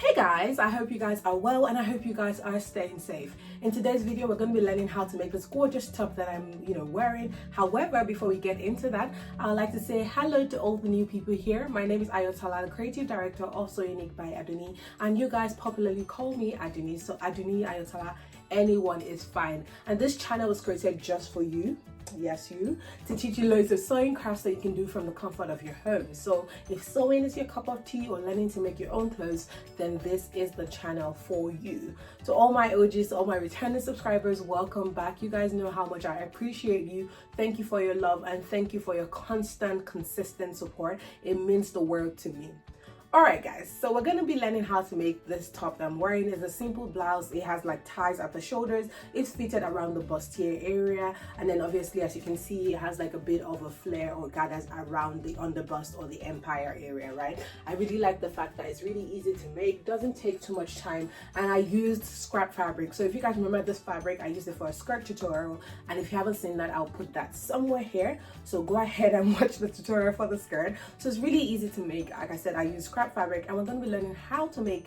Hey guys, I hope you guys are well and I hope you guys are staying safe. In today's video, we're going to be learning how to make this gorgeous top that I'm, wearing. However, before we get into that, I'd like to say hello to all the new people here. My name is Ayotola, the creative director of So Unique by Adunni, and you guys popularly call me Adunni. So Adunni, Ayotola, anyone is fine. And this channel was created just for you. Yes, you, to teach you loads of sewing crafts that you can do from the comfort of your home. So if sewing is your cup of tea or learning to make your own clothes, then this is the channel for you. To all my OGs, to all my returning subscribers, welcome back. You guys know how much I appreciate you. Thank you for your love and thank you for your constant, consistent support. It means the world to me. Alright guys, so we're going to be learning how to make this top that I'm wearing. It's a simple blouse. It has like ties at the shoulders. It's fitted around the bustier area, and then obviously, as you can see, it has like a bit of a flare or gathers around the underbust or the empire area, right? I really like the fact that it's really easy to make, doesn't take too much time, and I used scrap fabric. So if you guys remember this fabric, I used it for a skirt tutorial, and if you haven't seen that, I'll put that somewhere here. So go ahead and watch the tutorial for the skirt. So it's really easy to make. Like I said, I use scrap fabric, and we're going to be learning how to make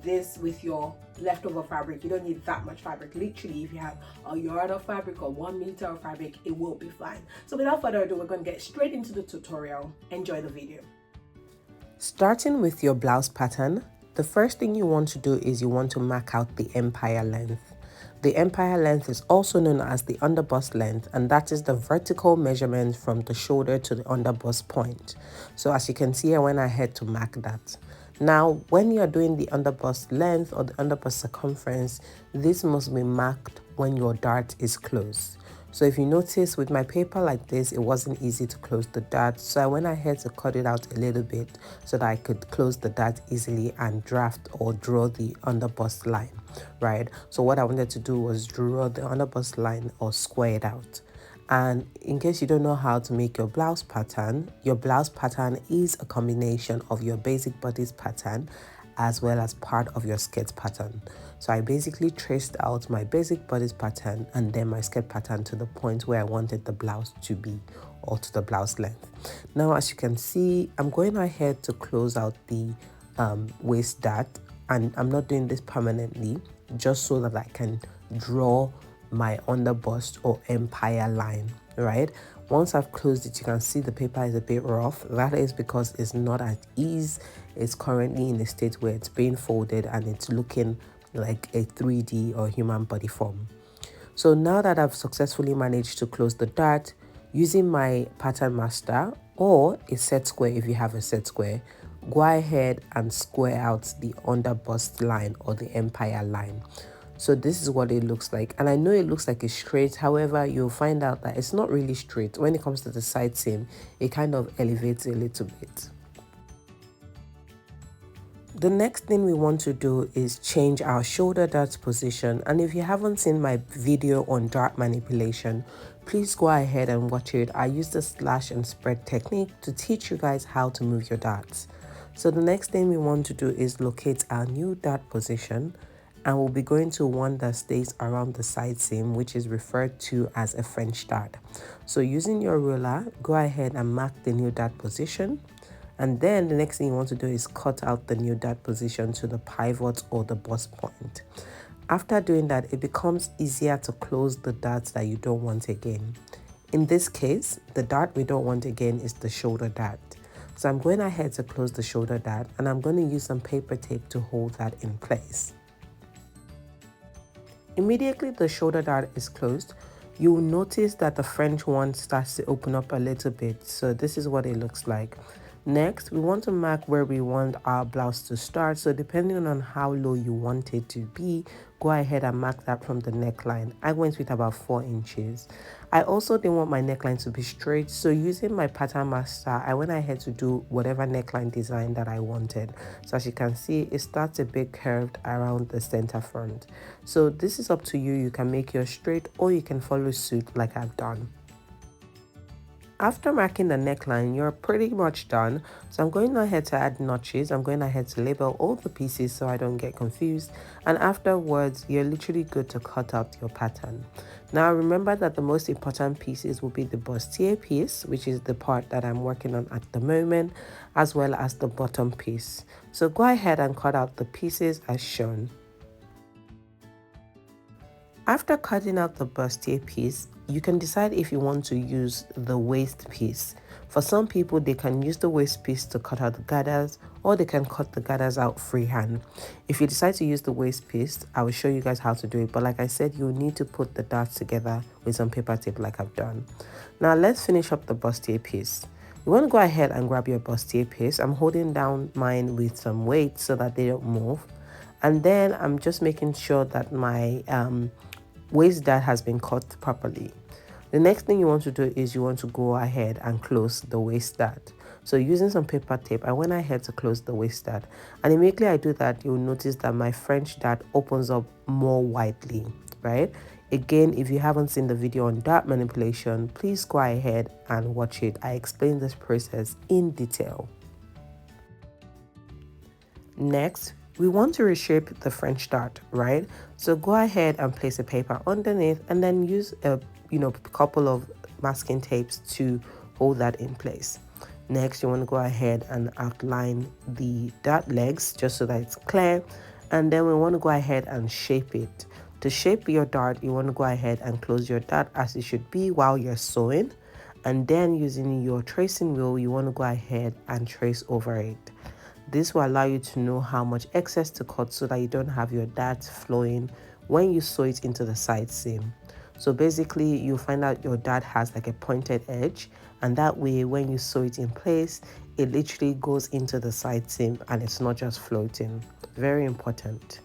this with your leftover fabric. You don't need that much fabric. Literally, if you have a yard of fabric or 1 meter of fabric, it will be fine. So without further ado, we're going to get straight into the tutorial. Enjoy the video. Starting with your blouse pattern, the first thing you want to do is you want to mark out the empire length. The empire length is also known as the underbust length, and that is the vertical measurement from the shoulder to the underbust point. So as you can see, I went ahead to mark that. Now, when you are doing the underbust length or the underbust circumference, this must be marked when your dart is closed. So if you notice with my paper like this, it wasn't easy to close the dart. So I went ahead to cut it out a little bit so that I could close the dart easily and draft or draw the underbust line, right? So what I wanted to do was draw the underbust line or square it out. And in case you don't know how to make your blouse pattern is a combination of your basic bodice pattern as well as part of your skirt pattern. So I basically traced out my basic bodice pattern and then my skirt pattern to the point where I wanted the blouse to be, or to the blouse length. Now, as you can see, I'm going ahead to close out the waist dart, and I'm not doing this permanently, just so that I can draw my underbust or empire line, right? Once I've closed it, you can see the paper is a bit rough. That is because it's not at ease. It's currently in a state where it's being folded and it's looking like a 3D or human body form. So now that I've successfully managed to close the dart, using my pattern master or a set square, if you have a set square, go ahead and square out the underbust line or the empire line. So this is what it looks like, and I know it looks like it's straight. However, you'll find out that it's not really straight. When it comes to the side seam, it kind of elevates a little bit. The next thing we want to do is change our shoulder dart position, and if you haven't seen my video on dart manipulation, please go ahead and watch it. I use the slash and spread technique to teach you guys how to move your darts. So the next thing we want to do is locate our new dart position, and we'll be going to one that stays around the side seam, which is referred to as a French dart. So using your ruler, go ahead and mark the new dart position. And then the next thing you want to do is cut out the new dart position to the pivot or the bust point. After doing that, it becomes easier to close the darts that you don't want again. In this case, the dart we don't want again is the shoulder dart. So I'm going ahead to close the shoulder dart, and I'm going to use some paper tape to hold that in place. Immediately the shoulder dart is closed, you will notice that the French one starts to open up a little bit. So this is what it looks like. Next, we want to mark where we want our blouse to start. So depending on how low you want it to be, go ahead and mark that from the neckline. I went with about 4 inches. I also didn't want my neckline to be straight, so using my pattern master, I went ahead to do whatever neckline design that I wanted. So as you can see, it starts a bit curved around the center front. So this is up to you. You can make yours straight or you can follow suit like I've done. After marking the neckline, you're pretty much done. So I'm going ahead to add notches. I'm going ahead to label all the pieces so I don't get confused. And afterwards, you're literally good to cut out your pattern. Now remember that the most important pieces will be the bustier piece, which is the part that I'm working on at the moment, as well as the bottom piece. So go ahead and cut out the pieces as shown. After cutting out the bustier piece, you can decide if you want to use the waist piece. For some people, they can use the waist piece to cut out the gathers, or they can cut the gathers out freehand. If you decide to use the waist piece, I will show you guys how to do it. But like I said, you'll need to put the darts together with some paper tape like I've done. Now let's finish up the bustier piece. You want to go ahead and grab your bustier piece. I'm holding down mine with some weight so that they don't move. And then I'm just making sure that my waist dart has been cut properly. The next thing you want to do is you want to go ahead and close the waist dart. So using some paper tape, I went ahead to close the waist dart, and immediately I do that, you'll notice that my French dart opens up more widely, right? Again, if you haven't seen the video on dart manipulation, please go ahead and watch it. I explain this process in detail. Next, we want to reshape the French dart, right? So go ahead and place a paper underneath and then use a couple of masking tapes to hold that in place. Next, you want to go ahead and outline the dart legs just so that it's clear, and then we want to go ahead and shape it. To shape your dart, you want to go ahead and close your dart as it should be while you're sewing, and then using your tracing wheel, you want to go ahead and trace over it. This will allow you to know how much excess to cut so that you don't have your darts flowing when you sew it into the side seam. So basically, you'll find out your dart has like a pointed edge, and that way when you sew it in place, it literally goes into the side seam and it's not just floating. Very important.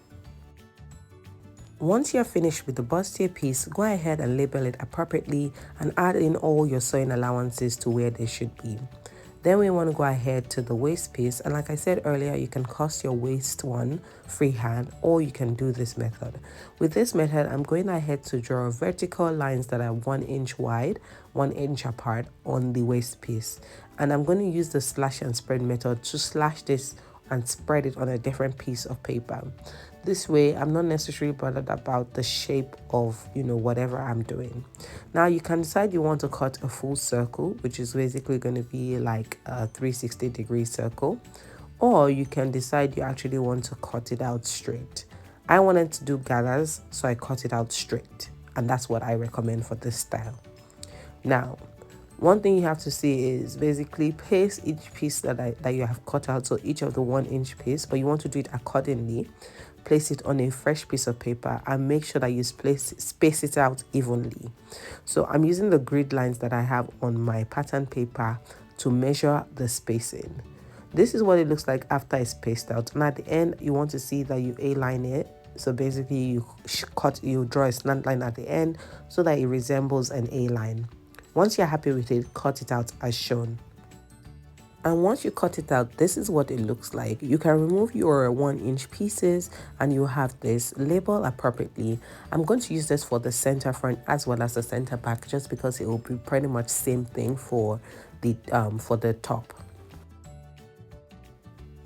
Once you're finished with the bustier piece, go ahead and label it appropriately and add in all your sewing allowances to where they should be. Then we want to go ahead to the waist piece, and like I said earlier, you can cast your waist one freehand, or you can do this method. With this method, I'm going ahead to draw vertical lines that are 1 inch wide, 1 inch apart on the waist piece, and I'm going to use the slash and spread method to slash this and spread it on a different piece of paper. This way, I'm not necessarily bothered about the shape of, whatever I'm doing. Now, you can decide you want to cut a full circle, which is basically going to be like a 360-degree circle, or you can decide you actually want to cut it out straight. I wanted to do gathers, so I cut it out straight, and that's what I recommend for this style. Now, one thing you have to see is basically place each piece that you have cut out, so each of the 1 inch piece, but you want to do it accordingly. Place it on a fresh piece of paper and make sure that you space it out evenly. So I'm using the grid lines that I have on my pattern paper to measure the spacing. This is what it looks like after it's spaced out, and at the end you want to see that you A-line it. So basically you draw a slant line at the end so that it resembles an A-line. Once you're happy with it, cut it out as shown. And once you cut it out, this is what it looks like. You can remove your 1 inch pieces and you have this label appropriately. I'm going to use this for the center front as well as the center back, just because it will be pretty much same thing for the top.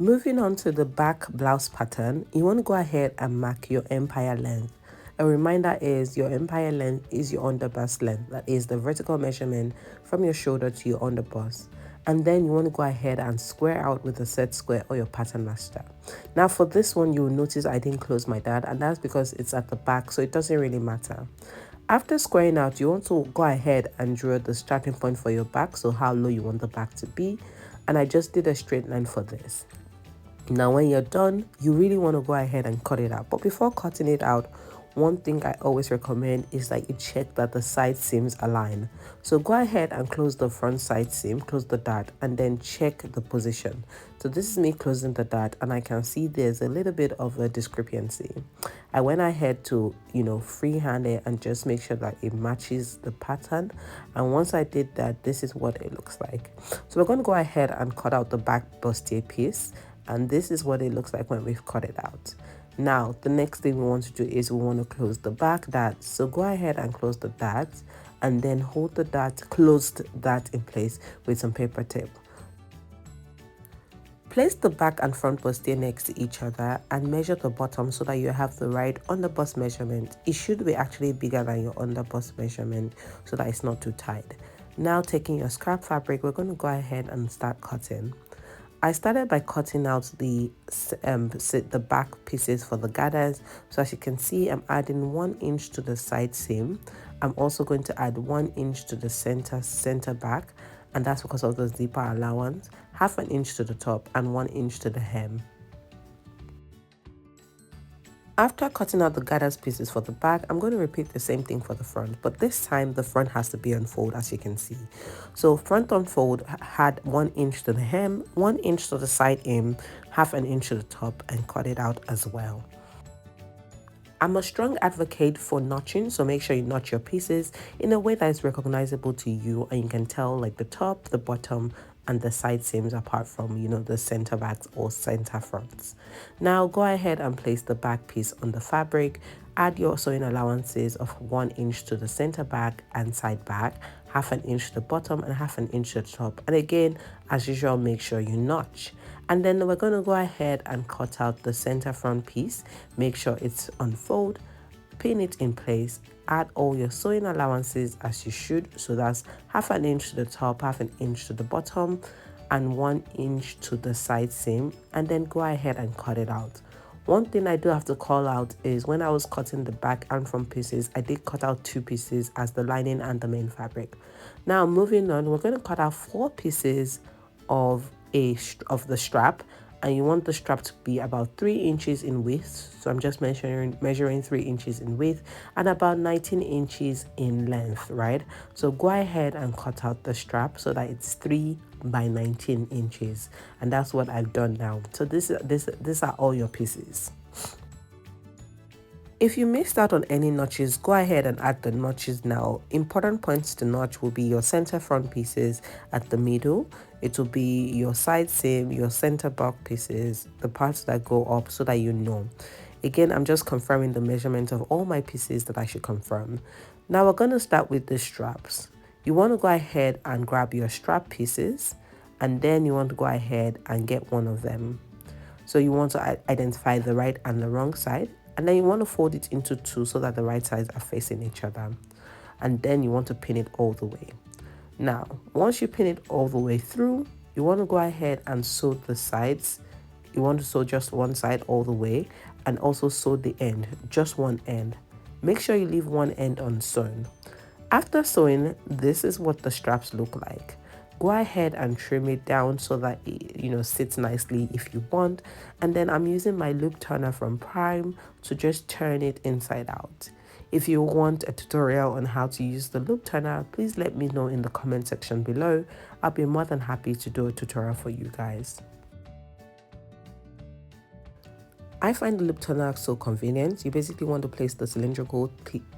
Moving on to the back blouse pattern, you want to go ahead and mark your empire length. A reminder is your empire length is your underbust length, that is the vertical measurement from your shoulder to your underbust. And then you want to go ahead and square out with a set square or your pattern master. Now for this one, you will notice I didn't close my dart, and that's because it's at the back, so it doesn't really matter. After squaring out, you want to go ahead and draw the starting point for your back, so how low you want the back to be. And I just did a straight line for this. Now when you're done, you really want to go ahead and cut it out. But before cutting it out, one thing I always recommend is that you check that the side seams align. So go ahead and close the front side seam, close the dart, and then check the position. So this is me closing the dart, and I can see there's a little bit of a discrepancy. I went ahead to, freehand it and just make sure that it matches the pattern. And once I did that, this is what it looks like. So we're going to go ahead and cut out the back bustier piece. And this is what it looks like when we've cut it out. Now, the next thing we want to do is we want to close the back darts. So go ahead and close the darts. and then hold the dart, closed dart in place with some paper tape. Place the back and front bustier next to each other and measure the bottom so that you have the right underbust measurement. It should be actually bigger than your underbust measurement so that it's not too tight. Now taking your scrap fabric, we're going to go ahead and start cutting. I started by cutting out the back pieces for the gathers. So as you can see, I'm adding 1 inch to the side seam. I'm also going to add 1 inch to the center back, and that's because of the zipper allowance, half an inch to the top and 1 inch to the hem. After cutting out the gathers pieces for the back, I'm going to repeat the same thing for the front, but this time the front has to be unfold, as you can see. So front unfold had 1 inch to the hem, 1 inch to the side seam, half an inch to the top, and cut it out as well. I'm a strong advocate for notching, so make sure you notch your pieces in a way that is recognizable to you and you can tell like the top, the bottom, and the side seams apart from, you know, the center backs or center fronts. Now go ahead and place the back piece on the fabric. Add your sewing allowances of 1 inch to the center back and side back, half an inch to the bottom and half an inch to the top. And again, as usual, make sure you notch. And then we're going to go ahead and cut out the center front piece. Make sure it's unfold, pin it in place, add all your sewing allowances as you should. So that's half an inch to the top, half an inch to the bottom, and 1 inch to the side seam, and then go ahead and cut it out. One thing I do have to call out is when I was cutting the back and front pieces, I did cut out 2 pieces as the lining and the main fabric. Now moving on, we're going to cut out 4 pieces of the strap, and you want the strap to be about 3 inches in width. So I'm just measuring 3 inches in width and about 19 inches in length, right? So go ahead and cut out the strap so that it's 3 by 19 inches, and that's what I've done now. So these are all your pieces. If you missed out on any notches, go ahead and add the notches now. Important points to notch will be your center front pieces at the middle. It will be your side seam, your center back pieces, the parts that go up, so that you know. Again, I'm just confirming the measurement of all my pieces that I should confirm. Now we're going to start with the straps. You want to go ahead and grab your strap pieces, and then you want to go ahead and get one of them. So you want to identify the right and the wrong side. And then you want to fold it into 2 so that the right sides are facing each other. And then you want to pin it all the way. Now, once you pin it all the way through, you want to go ahead and sew the sides. You want to sew just one side all the way, and also sew the end, just one end. Make sure you leave one end unsewn. After sewing, this is what the straps look like. Go ahead and trim it down so that it, you know, sits nicely if you want. And then I'm using my loop turner from Prime to just turn it inside out. If you want a tutorial on how to use the loop turner, please let me know in the comment section below. I'll be more than happy to do a tutorial for you guys. I find the loop turner so convenient. You basically want to place the cylindrical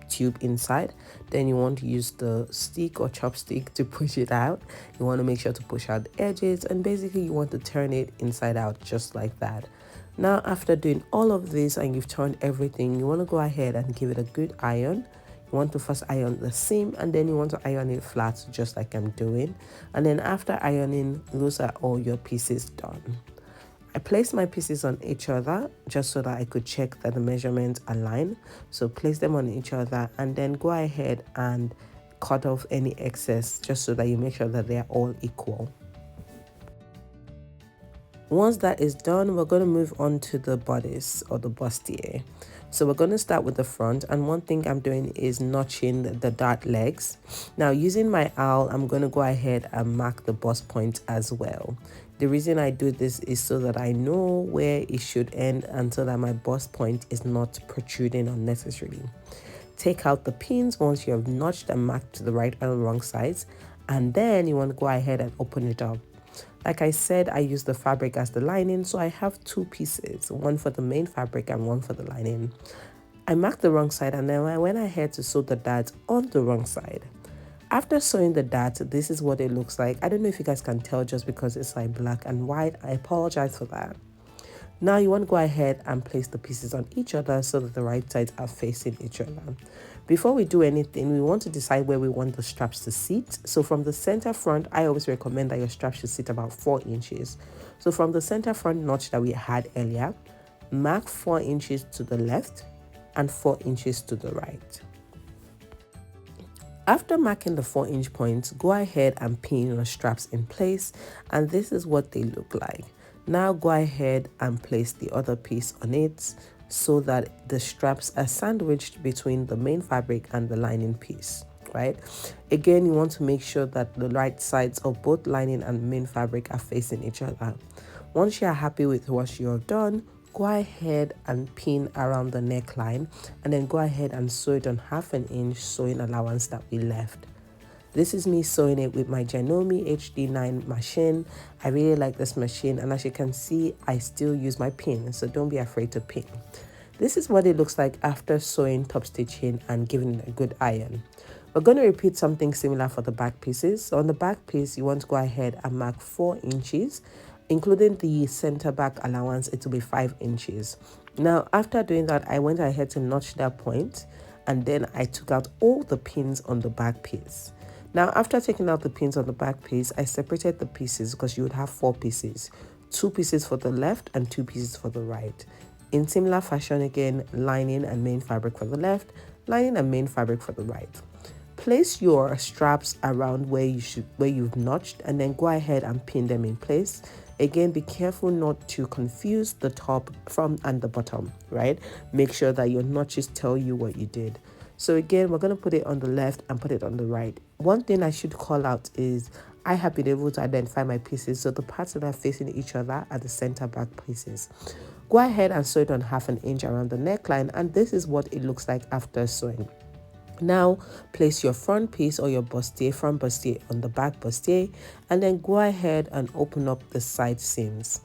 tube inside, then you want to use the stick or chopstick to push it out. You want to make sure to push out the edges, and basically you want to turn it inside out just like that. Now after doing all of this and you've turned everything, you want to go ahead and give it a good iron. You want to first iron the seam, and then you want to iron it flat just like I'm doing. And then after ironing, those are all your pieces done. I placed my pieces on each other just so that I could check that the measurements align. So place them on each other and then go ahead and cut off any excess just so that you make sure that they are all equal. Once that is done, we're going to move on to the bodice or the bustier. So we're going to start with the front, and one thing I'm doing is notching the dart legs. Now using my awl, I'm going to go ahead and mark the bust point as well. The reason I do this is so that I know where it should end and so that my bust point is not protruding unnecessarily. Take out the pins once you have notched and marked to the right and wrong sides, and then you want to go ahead and open it up. Like I said, I use the fabric as the lining, so I have 2 pieces, one for the main fabric and one for the lining. I marked the wrong side, and then I went ahead to sew the dart on the wrong side. After sewing the dart, this is what it looks like. I don't know if you guys can tell just because it's like black and white. I apologize for that. Now you want to go ahead and place the pieces on each other so that the right sides are facing each other. Before we do anything, we want to decide where we want the straps to sit. So from the center front, I always recommend that your straps should sit about 4 inches. So from the center front notch that we had earlier, mark 4 inches to the left and 4 inches to the right. After marking the 4-inch points, go ahead and pin your straps in place, and this is what they look like. Now go ahead and place the other piece on it so that the straps are sandwiched between the main fabric and the lining piece, right? Again, you want to make sure that the right sides of both lining and main fabric are facing each other. Once you are happy with what you have done, go ahead and pin around the neckline, and then go ahead and sew it on 1/2 inch sewing allowance that we left. This is me sewing it with my Janome HD9 machine. I really like this machine, and as you can see, I still use my pin, so don't be afraid to pin. This is what it looks like after sewing, top stitching, and giving it a good iron. We're going to repeat something similar for the back pieces. So on the back piece, you want to go ahead and mark 4 inches, including the center back allowance. It will be 5 inches. Now, after doing that, I went ahead to notch that point, and then I took out all the pins on the back piece. Now, after taking out the pins on the back piece, I separated the pieces because you would have 4 pieces, 2 pieces for the left and 2 pieces for the right. In similar fashion, again, lining and main fabric for the left, lining and main fabric for the right. Place your straps around where you've notched, and then go ahead and pin them in place. Again, be careful not to confuse the top from and the bottom, right? Make sure that your notches tell you what you did. So again, we're going to put it on the left and put it on the right. One thing I should call out is I have been able to identify my pieces, so the parts that are facing each other are the center back pieces. Go ahead and sew it on 1/2 inch around the neckline, and this is what it looks like after sewing. Now, place your front piece or your bustier, front bustier on the back bustier, and then go ahead and open up the side seams.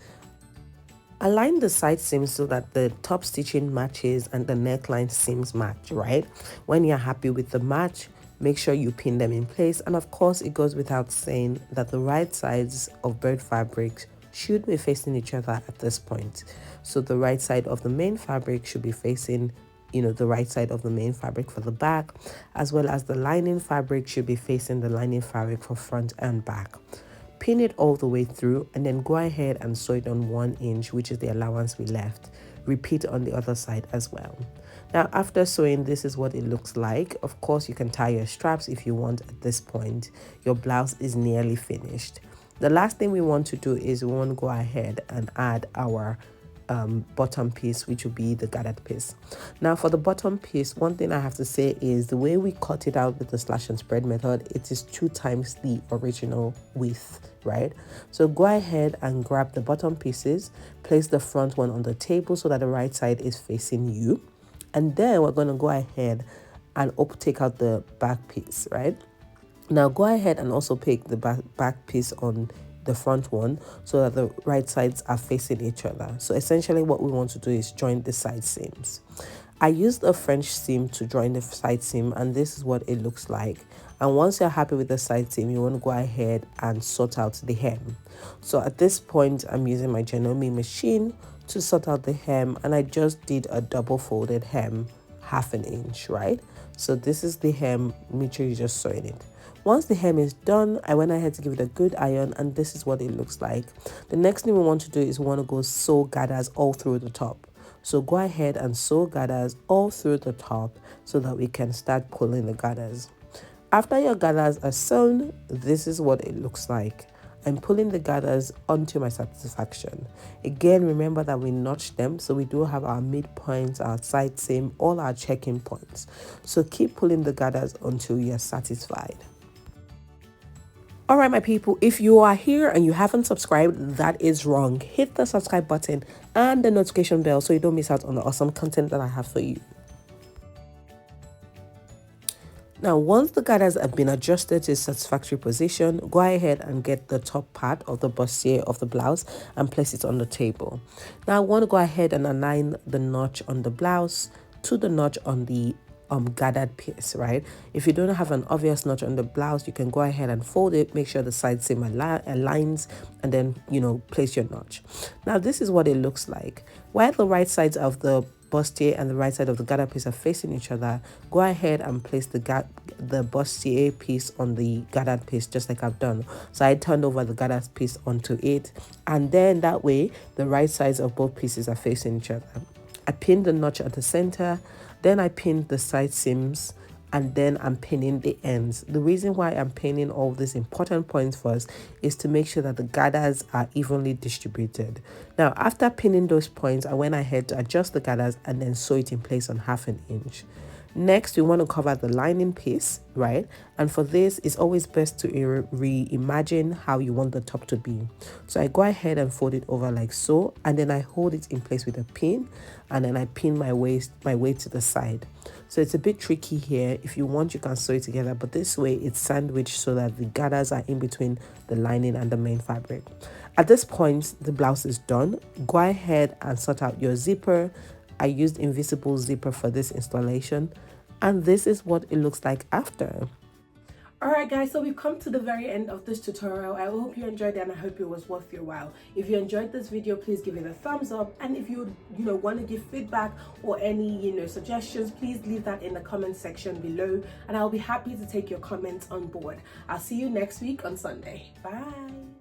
Align the side seams so that the top stitching matches and the neckline seams match, right? When you're happy with the match, make sure you pin them in place. And of course, it goes without saying that the right sides of both fabrics should be facing each other at this point. So the right side of the main fabric should be facing the right side of the main fabric for the back, as well as the lining fabric should be facing the lining fabric for front and back. Pin it all the way through, and then go ahead and sew it on 1 inch, which is the allowance we left. Repeat on the other side as well. Now, after sewing, this is what it looks like. Of course, you can tie your straps if you want at this point. Your blouse is nearly finished. The last thing we want to do is we want to go ahead and add our bottom piece, which will be the gathered piece. Now for the bottom piece, one thing I have to say is the way we cut it out with the slash and spread method, it is 2 times the original width, right? So go ahead and grab the bottom pieces, place the front one on the table so that the right side is facing you, and then we're going to go ahead and take out the back piece, right? Now go ahead and also pick the back piece on the front one so that the right sides are facing each other. So essentially what we want to do is join the side seams. I used a French seam to join the side seam, and this is what it looks like. And once you're happy with the side seam, you want to go ahead and sort out the hem. So at this point, I'm using my Janome machine to sort out the hem, and I just did a double folded hem 1/2 inch, right? So this is the hem. Make sure you just sewing it. Once the hem is done, I went ahead to give it a good iron, and this is what it looks like. The next thing we want to do is we want to go sew gathers all through the top. So go ahead and sew gathers all through the top so that we can start pulling the gathers. After your gathers are sewn, this is what it looks like. I'm pulling the gathers onto my satisfaction. Again, remember that we notched them, so we do have our midpoints, our side seam, all our check-in points. So keep pulling the gathers until you're satisfied. All right, my people, if you are here and you haven't subscribed, that is wrong. Hit the subscribe button and the notification bell so you don't miss out on the awesome content that I have for you. Now, once the gathers have been adjusted to satisfactory position, go ahead and get the top part of the bustier of the blouse and place it on the table. Now, I want to go ahead and align the notch on the blouse to the notch on the gathered piece, right? If you don't have an obvious notch on the blouse, you can go ahead and fold it, make sure the side seam aligns, and then, you know, place your notch. Now this is what it looks like. While the right sides of the bustier and the right side of the gathered piece are facing each other, go ahead and place the bustier piece on the gathered piece, just like I've done. So I turned over the gathered piece onto it, and then that way the right sides of both pieces are facing each other. I pinned the notch at the center, then I pinned the side seams, and then I'm pinning the ends. The reason why I'm pinning all these important points first is to make sure that the gathers are evenly distributed. Now, after pinning those points, I went ahead to adjust the gathers and then sew it in place on 1/2 inch. Next, we want to cover the lining piece, right? And for this, it's always best to reimagine how you want the top to be. So I go ahead and fold it over like so, and then I hold it in place with a pin, and then I pin my way to the side. So it's a bit tricky here. If you want, you can sew it together, but this way it's sandwiched so that the gathers are in between the lining and the main fabric. At this point, the blouse is done. Go ahead and sort out your zipper. I used invisible zipper for this installation, and this is what it looks like after. Alright guys, so we've come to the very end of this tutorial. I hope you enjoyed it and I hope it was worth your while. If you enjoyed this video, please give it a thumbs up, and if you want to give feedback or any suggestions, please leave that in the comment section below, and I'll be happy to take your comments on board. I'll see you next week on Sunday. Bye.